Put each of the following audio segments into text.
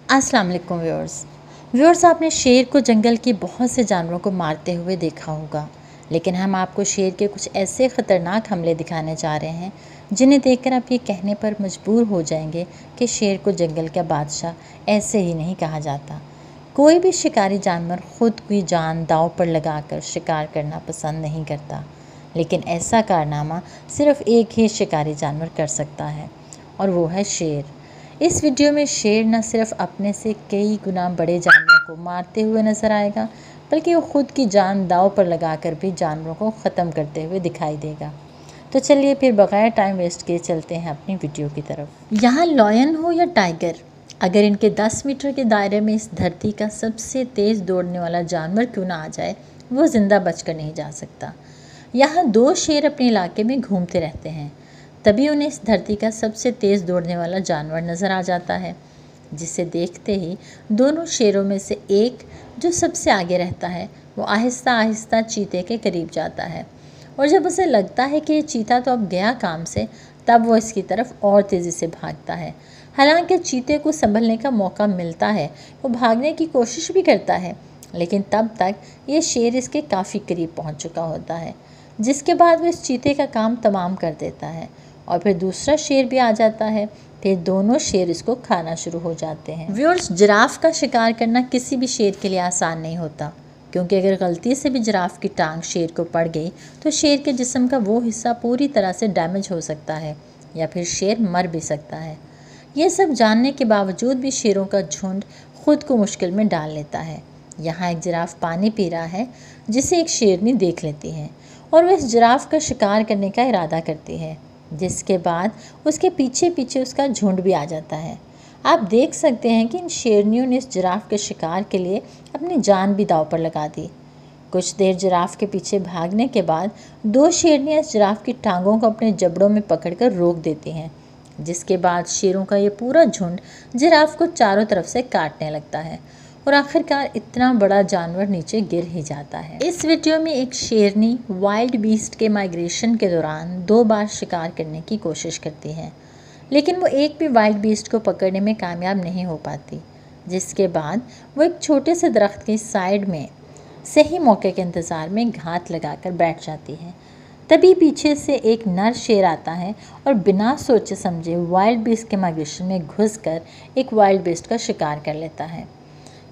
अस्सलाम वालेकुम व्यूअर्स, आपने शेर को जंगल के बहुत से जानवरों को मारते हुए देखा होगा, लेकिन हम आपको शेर के कुछ ऐसे ख़तरनाक हमले दिखाने जा रहे हैं जिन्हें देखकर आप ये कहने पर मजबूर हो जाएंगे कि शेर को जंगल का बादशाह ऐसे ही नहीं कहा जाता। कोई भी शिकारी जानवर खुद की जान दांव पर लगाकर शिकार करना पसंद नहीं करता, लेकिन ऐसा कारनामा सिर्फ एक ही शिकारी जानवर कर सकता है और वो है शेर। इस वीडियो में शेर न सिर्फ अपने से कई गुना बड़े जानवरों को मारते हुए नजर आएगा, बल्कि वो खुद की जान दांव पर लगाकर भी जानवरों को ख़त्म करते हुए दिखाई देगा। तो चलिए फिर बगैर टाइम वेस्ट किए चलते हैं अपनी वीडियो की तरफ। यहाँ लॉयन हो या टाइगर, अगर इनके 10 मीटर के दायरे में इस धरती का सबसे तेज़ दौड़ने वाला जानवर क्यों ना आ जाए, वो ज़िंदा बचकर नहीं जा सकता। यहाँ 2 शेर अपने इलाके में घूमते रहते हैं, तभी उन्हें इस धरती का सबसे तेज़ दौड़ने वाला जानवर नज़र आ जाता है, जिसे देखते ही दोनों शेरों में से एक, जो सबसे आगे रहता है, वो आहिस्ता आहिस्ता चीते के करीब जाता है और जब उसे लगता है कि ये चीता तो अब गया काम से, तब वो इसकी तरफ और तेज़ी से भागता है। हालांकि चीते को संभलने का मौका मिलता है, वो भागने की कोशिश भी करता है, लेकिन तब तक ये शेर इसके काफ़ी करीब पहुंच चुका होता है, जिसके बाद वो इस चीते का काम तमाम कर देता है और फिर दूसरा शेर भी आ जाता है। फिर दोनों शेर इसको खाना शुरू हो जाते हैं। व्यूअर्स, जिराफ का शिकार करना किसी भी शेर के लिए आसान नहीं होता, क्योंकि अगर गलती से भी जिराफ की टांग शेर को पड़ गई तो शेर के जिस्म का वो हिस्सा पूरी तरह से डैमेज हो सकता है या फिर शेर मर भी सकता है। ये सब जानने के बावजूद भी शेरों का झुंड खुद को मुश्किल में डाल लेता है। यहाँ एक जिराफ पानी पी रहा है, जिसे एक शेरनी देख लेती है और वह इस जिराफ का शिकार करने का इरादा करती है, जिसके बाद उसके पीछे पीछे उसका झुंड भी आ जाता है। आप देख सकते हैं कि इन शेरनियों ने इस जिराफ के शिकार के लिए अपनी जान भी दांव पर लगा दी। कुछ देर जिराफ के पीछे भागने के बाद 2 शेरनियाँ इस जिराफ की टांगों को अपने जबड़ों में पकड़कर रोक देती हैं, जिसके बाद शेरों का ये पूरा झुंड जिराफ को चारों तरफ से काटने लगता है और आखिरकार इतना बड़ा जानवर नीचे गिर ही जाता है। इस वीडियो में एक शेरनी वाइल्ड बीस्ट के माइग्रेशन के दौरान 2 बार शिकार करने की कोशिश करती है, लेकिन वो एक भी वाइल्ड बीस्ट को पकड़ने में कामयाब नहीं हो पाती, जिसके बाद वो एक छोटे से दरख्त की साइड में सही मौके के इंतज़ार में घात लगाकर बैठ जाती है। तभी पीछे से एक नर शेर आता है और बिना सोचे समझे वाइल्ड बीस्ट के माइग्रेशन में घुसकर एक वाइल्ड बीस्ट का शिकार कर लेता है।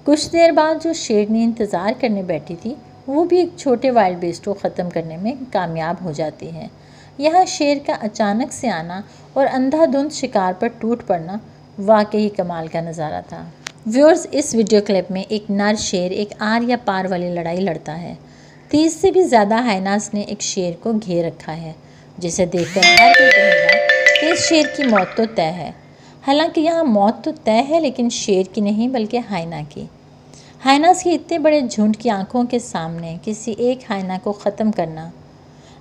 कुछ देर बाद जो शेरनी इंतज़ार करने बैठी थी, वो भी एक छोटे वाइल्ड बीस्ट को ख़त्म करने में कामयाब हो जाती है। यहाँ शेर का अचानक से आना और अंधाधुंध शिकार पर टूट पड़ना वाकई कमाल का नज़ारा था। व्यूअर्स, इस वीडियो क्लिप में एक नर शेर एक आर या पार वाली लड़ाई लड़ता है। 30 से भी ज़्यादा हाइनास ने एक शेर को घेर रखा है, जिसे देखकर हर कोई कहेगा कि इस शेर की मौत तो तय है। हालांकि यहाँ मौत तो तय है, लेकिन शेर की नहीं बल्कि हाइना की। हाइनास के इतने बड़े झुंड की आंखों के सामने किसी एक हाइना को ख़त्म करना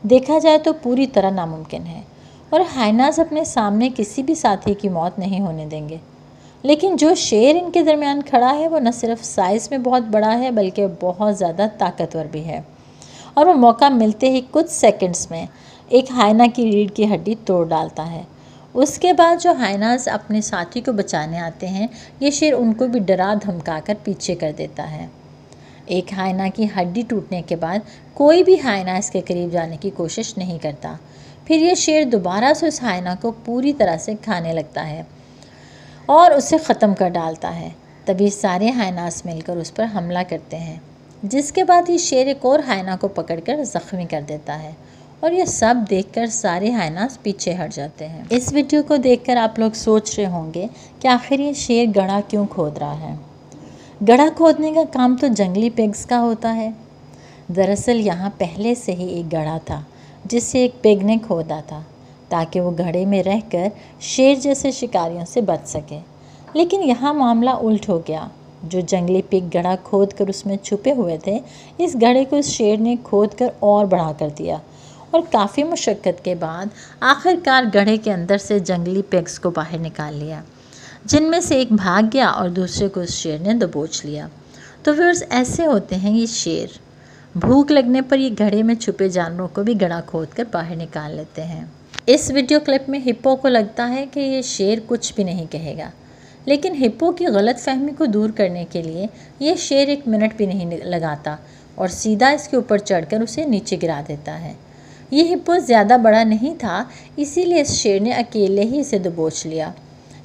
देखा जाए तो पूरी तरह नामुमकिन है और हाइनास अपने सामने किसी भी साथी की मौत नहीं होने देंगे। लेकिन जो शेर इनके दरमियान खड़ा है, वो न सिर्फ साइज़ में बहुत बड़ा है, बल्कि बहुत ज़्यादा ताकतवर भी है और वो मौका मिलते ही कुछ सेकंड्स में एक हाइना की रीढ़ की हड्डी तोड़ डालता है। उसके बाद जो हाइनास अपने साथी को बचाने आते हैं, ये शेर उनको भी डरा धमका कर पीछे कर देता है। एक हाइना की हड्डी टूटने के बाद कोई भी हाइना इसके करीब जाने की कोशिश नहीं करता। फिर ये शेर दोबारा से उस हाइना को पूरी तरह से खाने लगता है और उसे ख़त्म कर डालता है। तभी सारे हाइनास मिलकर उस पर हमला करते हैं, जिसके बाद ये शेर एक और हाइना को पकड़कर ज़ख्मी कर देता है और ये सब देखकर सारे हाइनास पीछे हट जाते हैं। इस वीडियो को देखकर आप लोग सोच रहे होंगे कि आखिर ये शेर गड्ढा क्यों खोद रहा है। गड्ढा खोदने का काम तो जंगली पिग्स का होता है। दरअसल यहाँ पहले से ही एक गड्ढा था, जिसे एक पिग ने खोदा था ताकि वो गड्ढे में रहकर शेर जैसे शिकारियों से बच सके। लेकिन यहाँ मामला उल्ट हो गया। जो जंगली पिग गड्ढा खोद कर उसमें छुपे हुए थे, इस गड्ढे को इस शेर ने खोद कर और बढ़ा कर दिया और काफ़ी मुशक्क़त के बाद आखिरकार गड्ढे के अंदर से जंगली पिग्स को बाहर निकाल लिया, जिनमें से एक भाग गया और दूसरे को उस शेर ने दबोच लिया। तो व्यूअर्स, ऐसे होते हैं ये शेर। भूख लगने पर ये गड्ढे में छुपे जानवरों को भी गड्ढा खोद कर बाहर निकाल लेते हैं। इस वीडियो क्लिप में हिप्पो को लगता है कि ये शेर कुछ भी नहीं कहेगा, लेकिन हिप्पो की गलतफहमी को दूर करने के लिए ये शेर 1 मिनट भी नहीं लगाता और सीधा इसके ऊपर चढ़कर उसे नीचे गिरा देता है। ये हिप्पो ज़्यादा बड़ा नहीं था, इसीलिए इस शेर ने अकेले ही इसे दबोच लिया।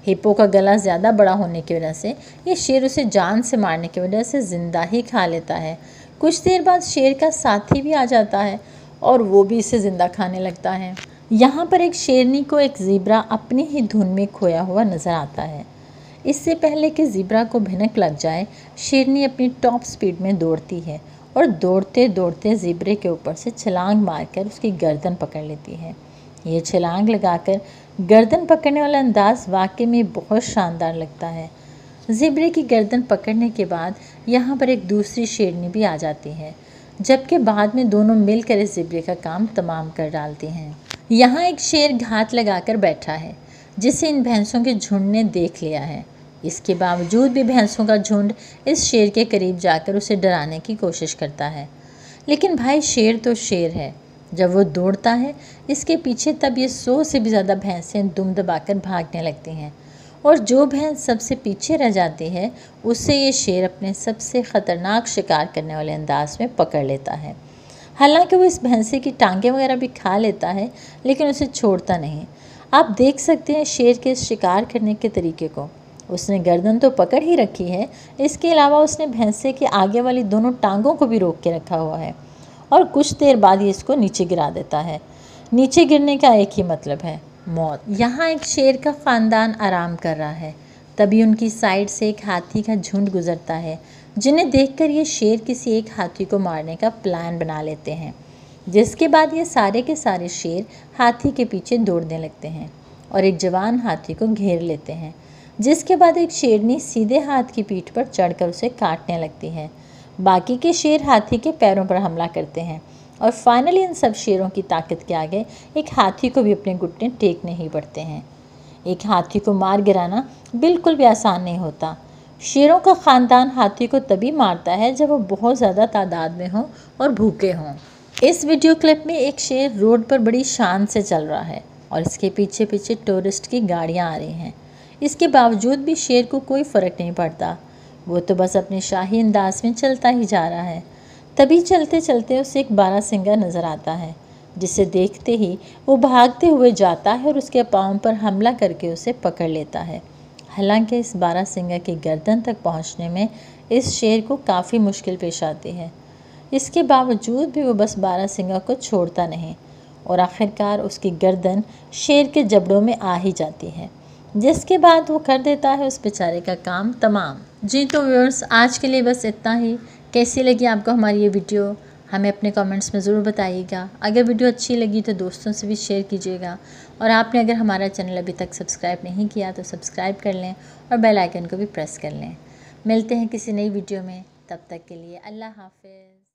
हिप्पो का गला ज़्यादा बड़ा होने की वजह से ये शेर उसे जान से मारने की वजह से ज़िंदा ही खा लेता है। कुछ देर बाद शेर का साथी भी आ जाता है और वो भी इसे ज़िंदा खाने लगता है। यहाँ पर एक शेरनी को एक ज़ीब्रा अपनी ही धुन में खोया हुआ नज़र आता है। इससे पहले कि ज़ीब्रा को भनक लग जाए, शेरनी अपनी टॉप स्पीड में दौड़ती है और दौड़ते दौड़ते ज़ीब्रे के ऊपर से छलांग मारकर उसकी गर्दन पकड़ लेती है। ये छलांग लगाकर गर्दन पकड़ने वाला अंदाज वाकई में बहुत शानदार लगता है। ज़ीब्रे की गर्दन पकड़ने के बाद यहाँ पर एक दूसरी शेरनी भी आ जाती है, जबकि बाद में दोनों मिलकर इस ज़ीब्रे का काम तमाम कर डालती हैं। यहाँ एक शेर घात लगाकर बैठा है, जिसे इन भैंसों के झुंड ने देख लिया है। इसके बावजूद भी भैंसों का झुंड इस शेर के करीब जाकर उसे डराने की कोशिश करता है। लेकिन भाई शेर तो शेर है, जब वो दौड़ता है इसके पीछे तब ये 100 से भी ज़्यादा भैंसें दुम दबाकर भागने लगती हैं और जो भैंस सबसे पीछे रह जाती है उससे ये शेर अपने सबसे ख़तरनाक शिकार करने वाले अंदाज में पकड़ लेता है। हालांकि वो इस भैंसे की टांगें वगैरह भी खा लेता है, लेकिन उसे छोड़ता नहीं। आप देख सकते हैं शेर के शिकार करने के तरीके को। उसने गर्दन तो पकड़ ही रखी है, इसके अलावा उसने भैंसे के आगे वाली दोनों टांगों को भी रोक के रखा हुआ है और कुछ देर बाद ये इसको नीचे गिरा देता है। नीचे गिरने का एक ही मतलब है, मौत। यहाँ एक शेर का ख़ानदान आराम कर रहा है, तभी उनकी साइड से एक हाथी का झुंड गुजरता है, जिन्हें देखकर ये शेर किसी एक हाथी को मारने का प्लान बना लेते हैं। जिसके बाद ये सारे के सारे शेर हाथी के पीछे दौड़ने लगते हैं और एक जवान हाथी को घेर लेते हैं। जिसके बाद एक शेरनी सीधे हाथ की पीठ पर चढ़कर उसे काटने लगती है। बाकी के शेर हाथी के पैरों पर हमला करते हैं और फाइनली इन सब शेरों की ताकत के आगे एक हाथी को भी अपने घुटने टेकने ही पड़ते हैं। एक हाथी को मार गिराना बिल्कुल भी आसान नहीं होता। शेरों का ख़ानदान हाथी को तभी मारता है जब वो बहुत ज़्यादा तादाद में हों और भूखे हों। इस वीडियो क्लिप में एक शेर रोड पर बड़ी शान से चल रहा है और इसके पीछे पीछे टूरिस्ट की गाड़ियाँ आ रही हैं। इसके बावजूद भी शेर को कोई फ़र्क नहीं पड़ता, वो तो बस अपने शाही अंदाज में चलता ही जा रहा है। तभी चलते चलते उसे एक बारहसिंगा नज़र आता है, जिसे देखते ही वो भागते हुए जाता है और उसके पाँव पर हमला करके उसे पकड़ लेता है। हालांकि इस बारहसिंगा की गर्दन तक पहुंचने में इस शेर को काफ़ी मुश्किल पेश आती है। इसके बावजूद भी वो बस बारहसिंगा को छोड़ता नहीं और आखिरकार उसकी गर्दन शेर के जबड़ों में आ ही जाती है, जिसके बाद वो कर देता है उस बेचारे का काम तमाम। जी तो व्यूअर्स, आज के लिए बस इतना ही। कैसी लगी आपको हमारी ये वीडियो, हमें अपने कमेंट्स में ज़रूर बताइएगा। अगर वीडियो अच्छी लगी तो दोस्तों से भी शेयर कीजिएगा और आपने अगर हमारा चैनल अभी तक सब्सक्राइब नहीं किया तो सब्सक्राइब कर लें और बेल आइकन को भी प्रेस कर लें। मिलते हैं किसी नई वीडियो में, तब तक के लिए अल्लाह हाफ़िज़।